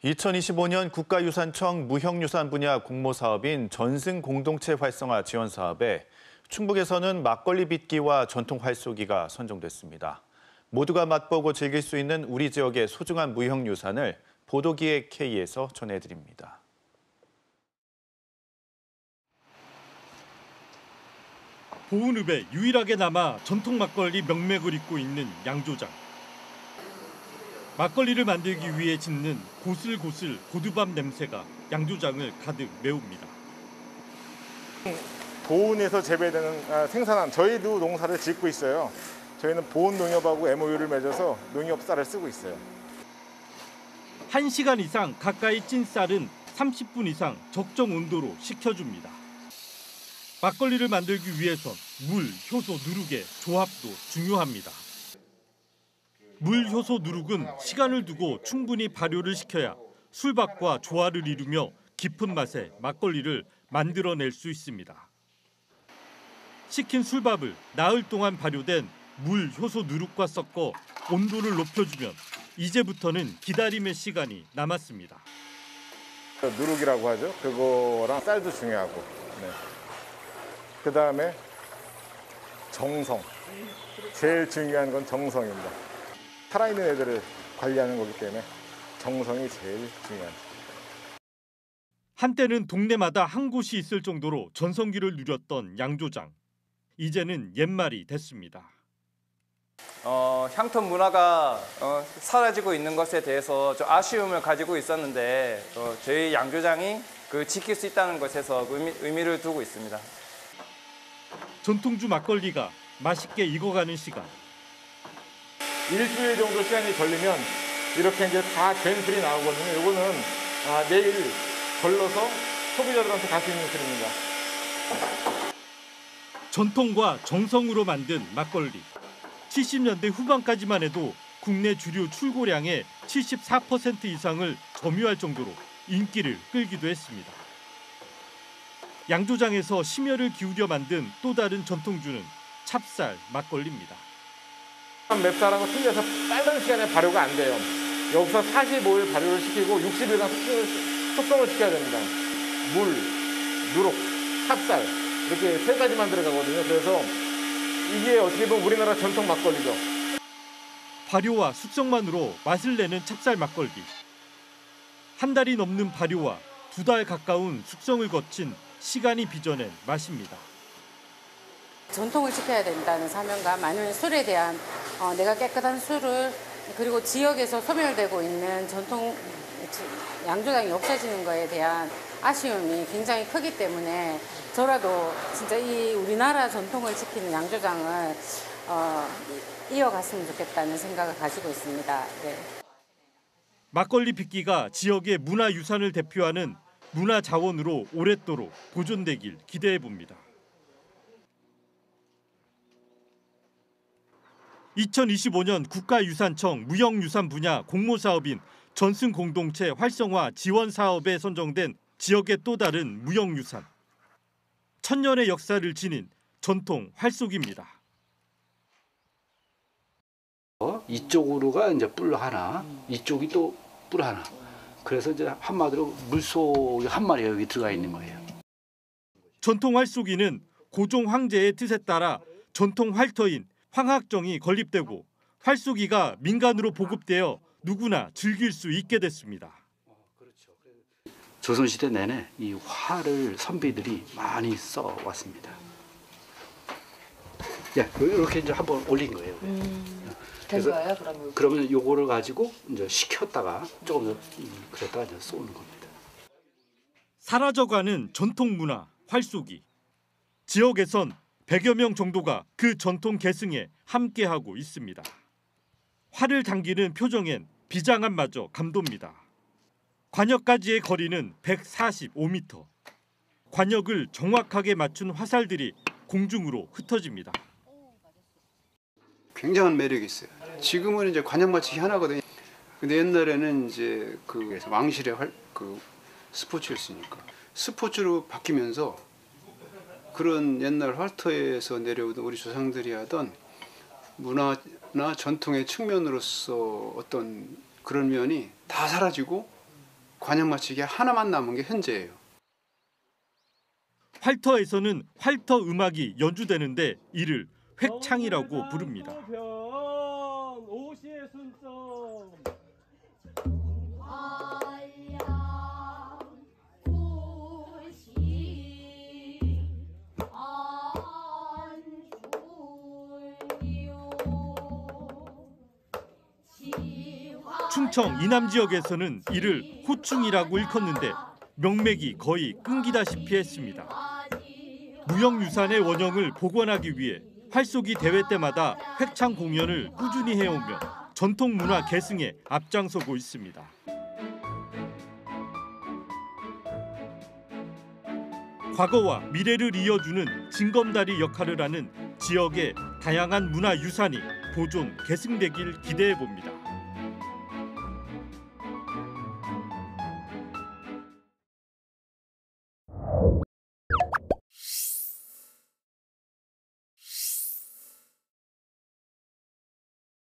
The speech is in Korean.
2025년 국가유산청 무형유산 분야 공모사업인 전승공동체 활성화 지원 사업에 충북에서는 막걸리 빚기와 전통 활쏘기가 선정됐습니다. 모두가 맛보고 즐길 수 있는 우리 지역의 소중한 무형유산을 보도기획 K에서 전해드립니다. 보은읍에 유일하게 남아 전통 막걸리 명맥을 잇고 있는 양조장. 막걸리를 만들기 위해 짓는 고슬고슬 고두밥 냄새가 양조장을 가득 메웁니다. 보은에서 재배되는 생산한 저희도 농사를 짓고 있어요. 저희는 보은 농협하고 MOU를 맺어서 농협 쌀을 쓰고 있어요. 1시간 이상 가까이 찐 쌀은 30분 이상 적정 온도로 식혀줍니다. 막걸리를 만들기 위해선 물, 효소, 누룩의 조합도 중요합니다. 물, 효소, 누룩은 시간을 두고 충분히 발효를 시켜야 술밥과 조화를 이루며 깊은 맛의 막걸리를 만들어낼 수 있습니다. 식힌 술밥을 나흘 동안 발효된 물, 효소, 누룩과 섞어 온도를 높여주면 이제부터는 기다림의 시간이 남았습니다. 누룩이라고 하죠. 그거랑 쌀도 중요하고. 네. 그다음에 정성. 제일 중요한 건 정성입니다. 살아있는 애들을 관리하는 거기 때문에 정성이 제일 중요합니다. 한때는 동네마다 한 곳이 있을 정도로 전성기를 누렸던 양조장. 이제는 옛말이 됐습니다. 향토 문화가 사라지고 있는 것에 대해서 좀 아쉬움을 가지고 있었는데 저희 양조장이 지킬 수 있다는 것에서 의미를 두고 있습니다. 전통주 막걸리가 맛있게 익어가는 시간. 일주일 정도 시간이 걸리면 이렇게 이제 다 된 술이 나오거든요. 이거는 내일 걸러서 소비자들한테 갈 수 있는 술입니다. 전통과 정성으로 만든 막걸리. 70년대 후반까지만 해도 국내 주류 출고량의 74% 이상을 점유할 정도로 인기를 끌기도 했습니다. 양조장에서 심혈을 기울여 만든 또 다른 전통주는 찹쌀 막걸리입니다. 맵쌀하고 틀려서 빠른 시간에 발효가 안 돼요. 여기서 45일 발효를 시키고 60일간 숙성을 시켜야 됩니다. 물, 누룩, 찹쌀 이렇게 세 가지만 들어가거든요. 그래서 이게 어떻게 보면 우리나라 전통 막걸리죠. 발효와 숙성만으로 맛을 내는 찹쌀 막걸리. 한 달이 넘는 발효와 2달 가까운 숙성을 거친 시간이 빚어낸 맛입니다. 전통을 지켜야 된다는 사명감, 아니면 술에 대한 내가 깨끗한 술을 그리고 지역에서 소멸되고 있는 전통 양조장이 없어지는 것에 대한 아쉬움이 굉장히 크기 때문에 저라도 진짜 이 우리나라 전통을 지키는 양조장을 이어갔으면 좋겠다는 생각을 가지고 있습니다. 네. 막걸리 빚기가 지역의 문화유산을 대표하는 문화자원으로 오랫도록 보존되길 기대해 봅니다. 2025년 국가유산청 무형유산 분야 공모사업인 전승공동체 활성화 지원 사업에 선정된 지역의 또 다른 무형유산. 천년의 역사를 지닌 전통 활쏘기입니다. 이쪽으로가 이제 뿔 하나, 이쪽이 또 뿔 하나. 그래서 이제 한마디로 물소 한 마리가 여기 들어가 있는 거예요. 전통 활쏘기는 고종 황제의 뜻에 따라 전통 활터인 황학정이 건립되고 활쏘기가 민간으로 보급되어 누구나 즐길 수 있게 됐습니다. 조선시대 내내 이 활을 선비들이 많이 써왔습니다. 예, 이렇게 이제 한번 올린 거예요. 된 거예요, 그러면? 그러면 요거를 가지고 이제 식혔다가 조금 더 그랬다가 이제 쏘는 겁니다. 사라져가는 전통 문화 활쏘기. 지역에선 100여 명 정도가 그 전통 계승에 함께하고 있습니다. 활을 당기는 표정엔 비장함마저 감돕니다. 관역까지의 거리는 145m. 관역을 정확하게 맞춘 화살들이 공중으로 흩어집니다. 굉장한 매력이 있어요. 지금은 이제 관역 맞추기 하나거든요. 근데 옛날에는 이제 그 왕실의 스포츠였으니까 스포츠로 바뀌면서 그런 옛날 활터에서 내려오던 우리 조상들이 하던 문화나 전통의 측면으로서 어떤 그런 면이 다 사라지고 관현마치기 하나만 남은 게 현재예요. 활터에서는 활터 음악이 연주되는데 이를 획창이라고 부릅니다. 충청 이남 지역에서는 이를 호충이라고 일컫는데 명맥이 거의 끊기다시피 했습니다. 무형유산의 원형을 복원하기 위해 활쏘기 대회 때마다 획창 공연을 꾸준히 해오며 전통문화 계승에 앞장서고 있습니다. 과거와 미래를 이어주는 징검다리 역할을 하는 지역의 다양한 문화유산이 보존, 계승되길 기대해 봅니다.